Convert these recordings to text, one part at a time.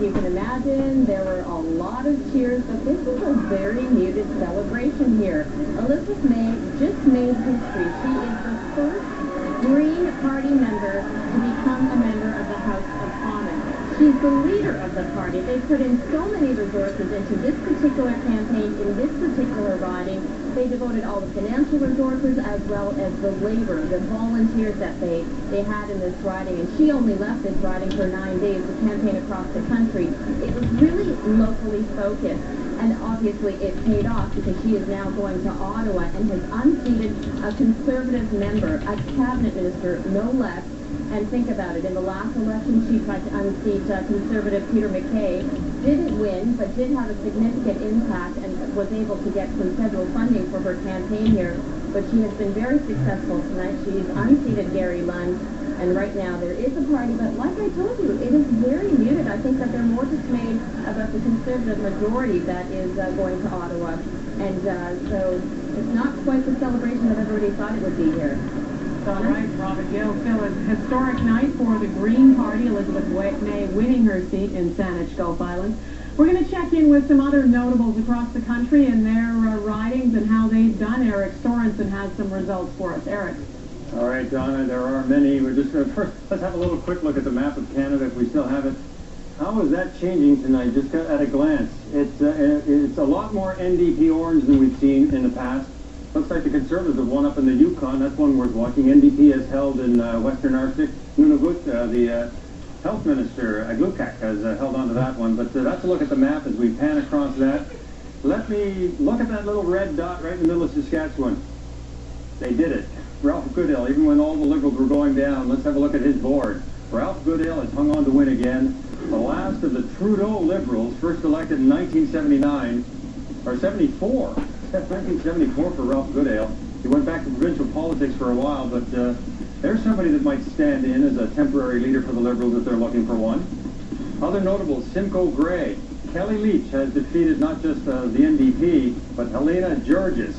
you can imagine, there were a lot of cheers, but this is a very muted celebration here. Elizabeth May just made history. She is the first Green Party member to become a member of the House of Commons. She's the leader of the party. They put in so many resources into this particular campaign, in this particular riding. They devoted all the financial resources as well as the labor, the volunteers that they had in this riding. And she only left this riding for 9 days to campaign across the country. It was really locally focused. And obviously it paid off because she is now going to Ottawa and has unseated a Conservative member, a cabinet minister, no less. And think about it, in the last election she tried to unseat Conservative Peter MacKay, didn't win, but did have a significant impact and was able to get some federal funding for her campaign here. But she has been very successful tonight. She's unseated Gary Lunn, and right now there is a party, but like I told you, it is very muted. I think that they're more dismayed about the Conservative majority that is going to Ottawa. And so it's not quite the celebration that everybody thought it would be here. All right, Robert Gill. Still a historic night for the Green Party. Elizabeth May winning her seat in Saanich Gulf Islands. We're going to check in with some other notables across the country and their ridings and how they've done. Eric Sorensen has some results for us. Eric. All right, Donna, there are many. We're just going to first, let's have a little quick look at the map of Canada if we still have it. How is that changing tonight, just at a glance? It's a lot more NDP orange than we've seen in the past. Looks like the Conservatives have won up in the Yukon. That's one worth watching. NDP has held in Western Arctic. Nunavut, the Health Minister, Aglukak, has held on to that one. But that's a look at the map as we pan across that. Let me look at that little red dot right in the middle of Saskatchewan. They did it. Ralph Goodale, even when all the Liberals were going down, let's have a look at his board. Ralph Goodale has hung on to win again. The last of the Trudeau Liberals, first elected in 1979, or 74. 1974 for Ralph Goodale. He went back to provincial politics for a while, but there's somebody that might stand in as a temporary leader for the Liberals if they're looking for one. Other notables, Simcoe Gray. Kelly Leach has defeated not just the NDP, but Helena Georges.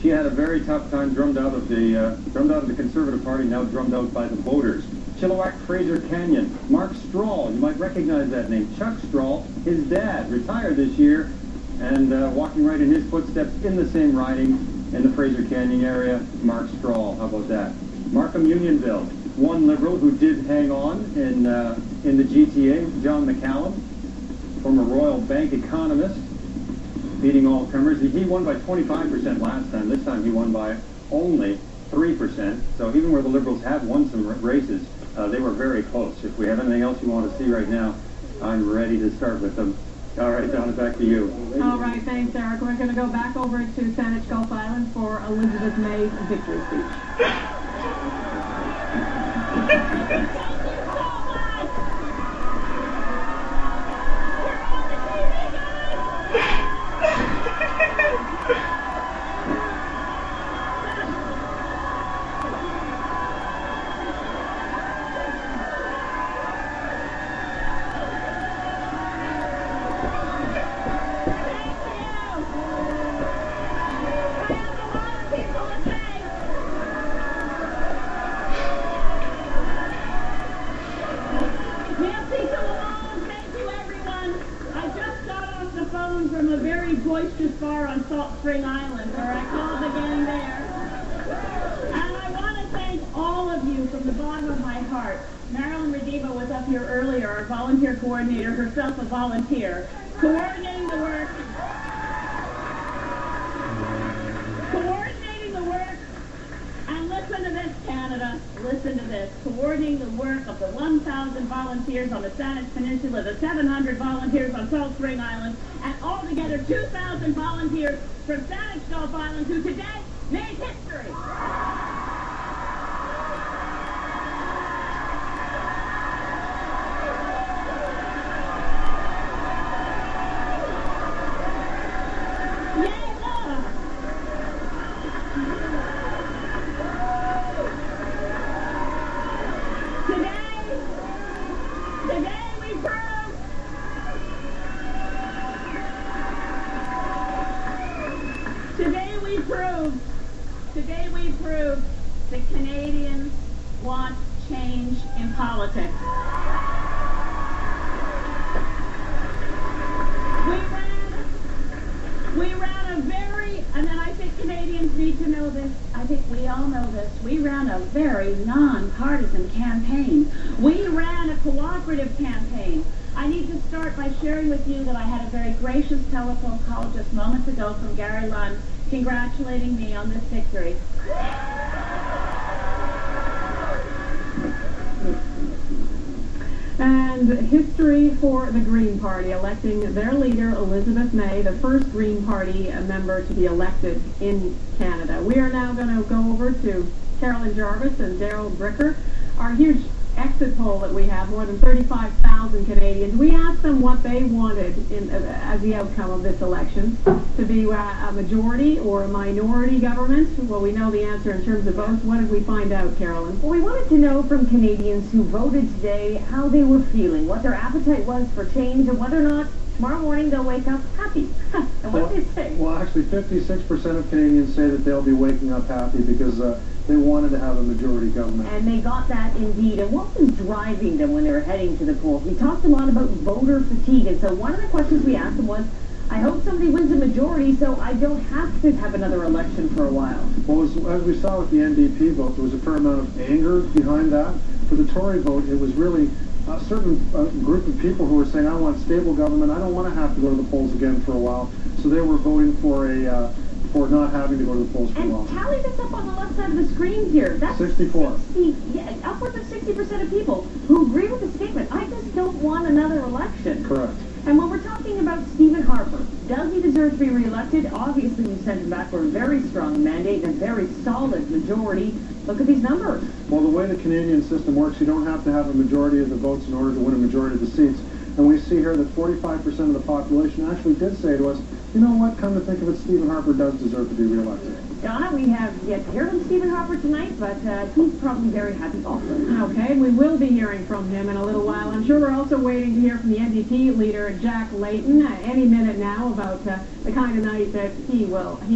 She had a very tough time, drummed out of the Conservative Party, now drummed out by the voters. Chilliwack Fraser Canyon. Mark Strahl, you might recognize that name. Chuck Strahl, his dad, retired this year, and walking right in his footsteps in the same riding in the Fraser Canyon area, Mark Strahl. How about that? Markham Unionville, one Liberal who did hang on in the GTA, John McCallum, former Royal Bank economist, beating all comers. He won by 25% last time. This time he won by only 3%. So even where the Liberals have won some races, they were very close. If we have anything else you want to see right now, I'm ready to start with them. All right, Donna, back to you. All right, thanks, Eric. We're going to go back over to Saanich Gulf Islands for Elizabeth May's victory speech. From a very boisterous bar on Salt Spring Island, where I called again there. And I want to thank all of you from the bottom of my heart. Marilyn Rediva was up here earlier, our volunteer coordinator, herself a volunteer, coordinating the work. And listen to this, Canada. Listen to this. Coordinating the work of the 1,000 volunteers on the Saanich Peninsula, the 700 volunteers on Salt Spring Island, and altogether 2,000 volunteers from Saanich Gulf Island who today made history. Today we proved all know this, we ran a very non-partisan campaign. We ran a cooperative campaign. I need to start by sharing with you that I had a very gracious telephone call just moments ago from Gary Lunn congratulating me on this victory. And history for the Green Party, electing their leader, Elizabeth May, the first Green Party member to be elected in Canada. We are now going to go over to Carolyn Jarvis and Daryl Bricker. Our huge exit poll that we have, more than 35,000 Canadians. We asked them what they wanted as the outcome of this election, to be a majority or a minority government. Well, we know the answer in terms of votes. What did we find out, Carolyn? Well, we wanted to know from Canadians who voted today how they were feeling, what their appetite was for change, and whether or not tomorrow morning they'll wake up happy. And what did they say? Well, actually, 56% of Canadians say that they'll be waking up happy because they wanted to have a majority government. And they got that indeed. And what was driving them when they were heading to the polls? We talked a lot about voter fatigue. And so one of the questions we asked them was, I hope somebody wins a majority so I don't have to have another election for a while. Well, as we saw with the NDP vote, there was a fair amount of anger behind that. For the Tory vote, it was really a certain group of people who were saying, I want stable government. I don't want to have to go to the polls again for a while. So they were voting for not having to go to the polls for a while. And tally this up on the left side of the screen here. That's 64. Upwards of 60% of people who agree with the statement. I just don't want another election. Correct. And when we're talking about Stephen Harper, does he deserve to be reelected? Obviously, we sent him back for a very strong mandate and a very solid majority. Look at these numbers. Well, the way the Canadian system works, you don't have to have a majority of the votes in order to win a majority of the seats. And we see here that 45% of the population actually did say to us, you know what, come to think of it, Stephen Harper does deserve to be reelected. Donna, we have yet to hear from Stephen Harper tonight, but he's probably very happy also. Okay, we will be hearing from him in a little while. I'm sure we're also waiting to hear from the NDP leader, Jack Layton, any minute now about the kind of night that he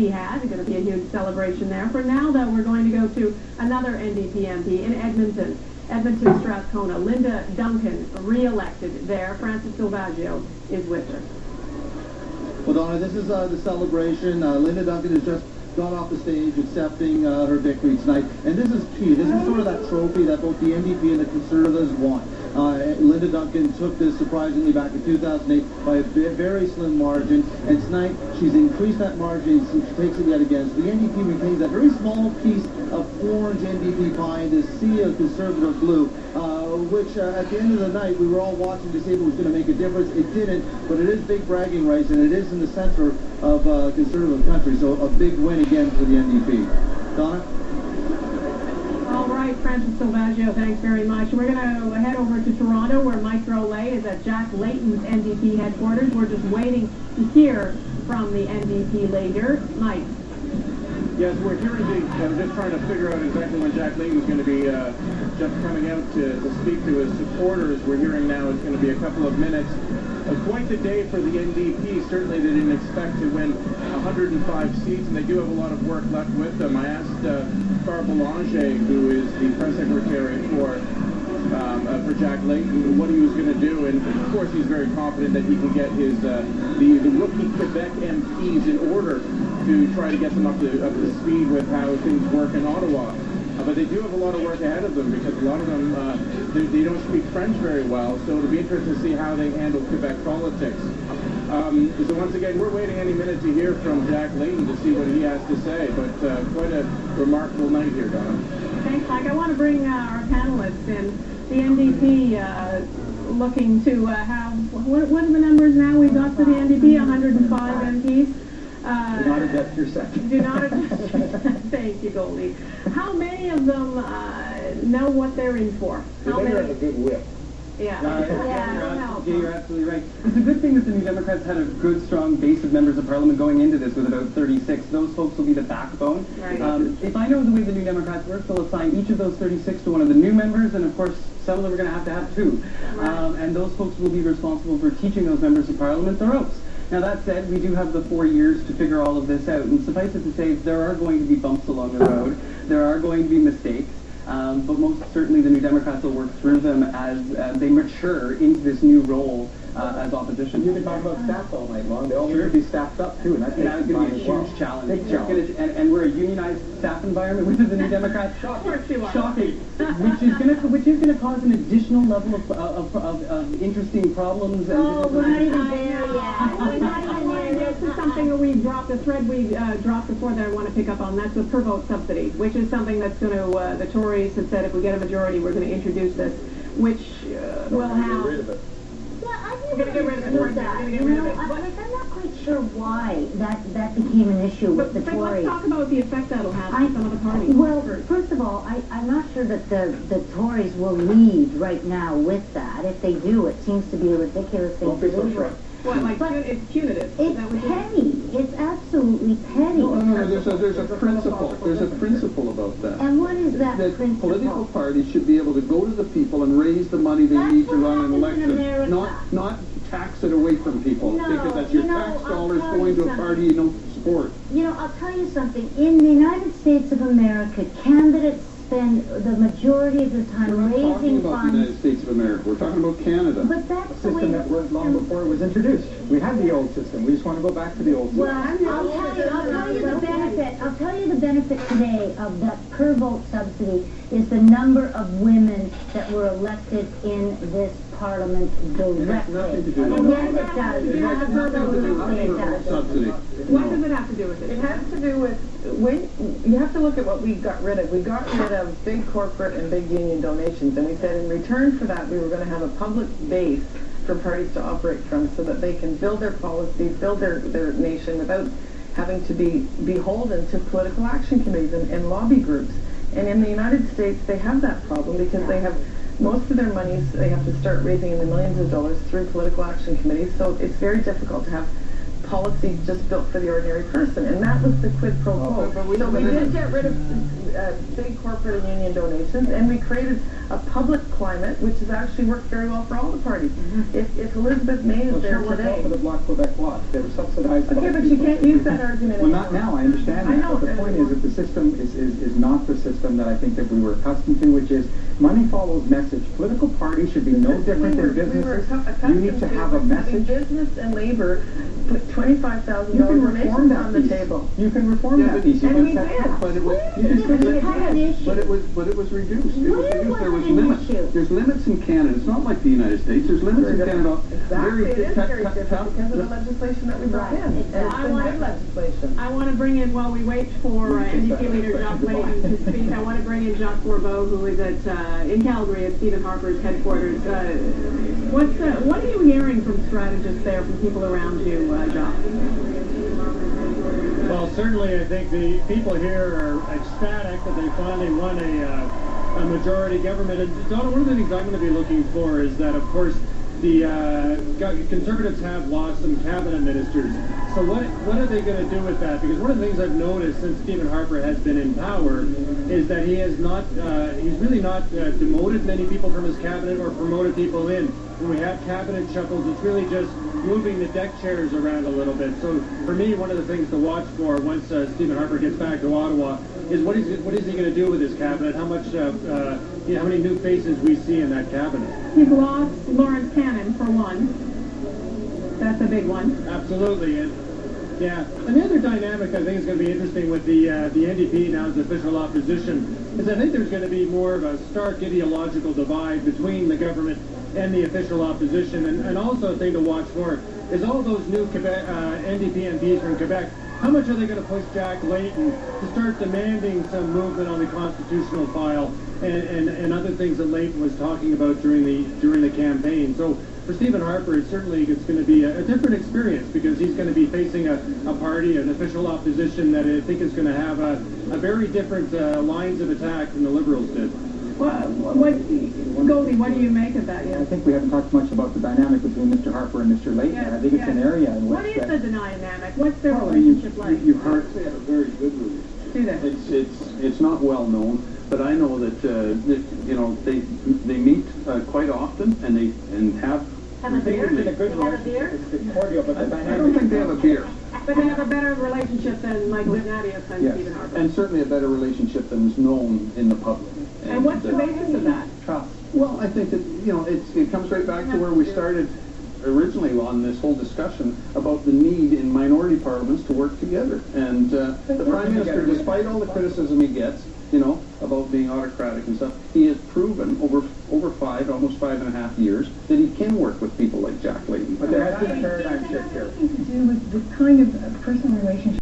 had. It's going to be a huge celebration there. For now, though, we're going to go to another NDP MP in Edmonton. Strathcona. Linda Duncan, re-elected there. Francis Silvaggio is with her. Well, Donna, this is the celebration. Linda Duncan has just got off the stage accepting her victory tonight. And this is key. This is sort of that trophy that both the NDP and the Conservatives want. Linda Duncan took this surprisingly back in 2008 by a very slim margin. And tonight, she's increased that margin. So she takes it yet again. So the NDP retains that very small piece of orange NDP pie in this sea of Conservative blue, which at the end of the night, we were all watching to see if it was going to make a difference. It didn't, but it is big bragging rights, and it is in the center of Conservative country. So a big win again for the NDP. Donna? All right, Francis Silvaggio, thanks very much. We're going to head over to Toronto, where Mike Drolet is at Jack Layton's NDP headquarters. We're just waiting to hear from the NDP leader. Mike. Yes, we're hearing just trying to figure out exactly when Jack Layton's going to be just coming out to speak to his supporters. We're hearing now it's going to be a couple of minutes. Quite the day for the NDP. Certainly they didn't expect to win 105 seats, and they do have a lot of work left with them. I asked Farr Boulanger, who is the press secretary for Jack Layton, what he was going to do, and of course he's very confident that he can get his the rookie Quebec MPs in order to try to get them up to speed with how things work in Ottawa. But they do have a lot of work ahead of them because a lot of them, they don't speak French very well, so it'll be interesting to see how they handle Quebec politics. So once again, we're waiting any minute to hear from Jack Layton to see what he has to say, but quite a remarkable night here, Donna. Thanks, Mike. I want to bring our panelists in. The NDP looking to have, what are the numbers now we've got for the NDP? 105 MPs. Do not adjust your second. Do not adjust your second. Thank you, Goldie. How many of them know what they're in for? How many? Have a good whip. Yeah. You're absolutely right. It's a good thing that the New Democrats had a good, strong base of members of Parliament going into this with about 36. Those folks will be the backbone. Right. If I know the way the New Democrats work, they'll assign each of those 36 to one of the new members, and of course, some of them are going to have two. Right. And those folks will be responsible for teaching those members of Parliament their oaths. Now, that said, we do have the 4 years to figure all of this out, and suffice it to say, there are going to be bumps along the road. There are going to be mistakes. but most certainly the New Democrats will work through them as they mature into this new role as opposition. You can talk about staff all night long. They all need to be staffed up too, and that's going to be a huge challenge. Big challenge. And we're a unionized staff environment within the New Democrats. Shocking. Which is going to cause an additional level of interesting problems. Oh, we're not even there yet. We're not even there. This is something that we dropped, a thread we dropped before that I want to pick up on. That's the per vote subsidy, which is something that's going to, the Tories have said if we get a majority, we're going to introduce this, which will have... We're going to get rid of that. You know, I'm not quite sure why that became an issue with the Tories. Let's talk about the effect that'll have on some of the parties. Well, first of all, I'm not sure that the Tories will lead right now with that. If they do, it seems to be a ridiculous thing to do. What, like, it's punitive? It's petty. It's absolutely petty. No, there's a principle. There's a principle about that. And what is that principle? Political parties should be able to go to the people and raise the money they need to run an election, not tax it away from people, because that's your tax dollars going to a party you don't support. You know, I'll tell you something. In the United States of America, candidates spend the majority of their time raising funds. We're not talking about the United States of America. We're talking about Canada. But that's the way system that worked long before it was introduced. We had the old system. We just want to go back to the old system. Well, I'll tell you the benefit. I'll tell you the benefit today of that per vote subsidy is the number of women that were elected in this Parliament directly. Nothing to do with Yes, it does. Absolutely, it does. Subsidy. What does it have to do with it? It has to do with, you have to look at what we got rid of. We got rid of big corporate and big union donations, and we said in return for that we were going to have a public base for parties to operate from so that they can build their policy, build their nation without having to be beholden to political action committees and lobby groups. And in the United States, they have that problem because they have most of their monies, they have to start raising in the millions of dollars through political action committees, so it's very difficult to have policy just built for the ordinary person, and that was the quid pro quo. So we did get rid of big corporate and union donations, and we created a public climate, which has actually worked very well for all the parties. If Elizabeth May is there today... for the Bloc Quebec Bloc. They were subsidized. Okay, but you can't use that argument Well, not now. I understand that. I know. But the point is that the system is not the system that I think that we were accustomed to, which is money follows message. Political parties should be no different than businesses. You need to have a message. Business and labor put $25,000 donations on the table. You can reform that piece. And we did. But it was reduced. It was reduced. There was limits. There's limits in Canada. It's not like the United States. There's limits in Canada. Exactly. It is very different because of the legislation that we brought in. It's been legislation. I want to bring in, while we wait for NDP leader Jacques Layton to speak, I want to bring in Jacques Bourbeau, who is in Calgary at Stephen Harper's headquarters. What are you hearing from strategists there, from people around you, Jacques? Well, certainly I think the people here are ecstatic that they finally won a majority government. And Donna, one of the things I'm going to be looking for is that, of course, the Conservatives have lost some cabinet ministers. So what are they going to do with that? Because one of the things I've noticed since Stephen Harper has been in power is that he has not, he's really not demoted many people from his cabinet or promoted people in. When we have cabinet shuffles, it's really just moving the deck chairs around a little bit. So for me, one of the things to watch for once Stephen Harper gets back to Ottawa is what is he going to do with his cabinet? How much, how many new faces we see in that cabinet? He's lost Lawrence Cannon, for one. That's a big one. Absolutely. And the other dynamic I think is going to be interesting with the NDP now as official opposition is I think there's going to be more of a stark ideological divide between the government and the official opposition. And also a thing to watch for is all those new Quebec, NDP MPs from Quebec. How much are they going to push Jack Layton to start demanding some movement on the constitutional file and other things that Layton was talking about during the campaign? So for Stephen Harper, it's going to be a different experience because he's going to be facing a party, an official opposition that I think is going to have a very different lines of attack than the Liberals did. Goldie, what do you make of that? I think we haven't talked much about the dynamic between Mr. Harper and Mr. Layton. I think it's an area in which... What is the dynamic? What's their relationship like? You've heard they have a very good relationship. Do they? It's not well known, but I know that they meet quite often and have a beer? It's a good relationship. It's cordial, but the dynamic... I don't think they have a beer. But they have a better relationship than Michael Ignatius and Stephen Harper. And certainly a better relationship than is known in the public. And what's the basis of that? Trust. Well, I think that, you know, it comes right back to where we started originally on this whole discussion about the need in minority parliaments to work together. And the Prime Minister, despite all the criticism he gets, you know, about being autocratic and stuff, he has proven over almost 5.5 years that he can work with people like Jack Layton. But there has been a paradigm shift here. Nothing to do with the kind of personal relationship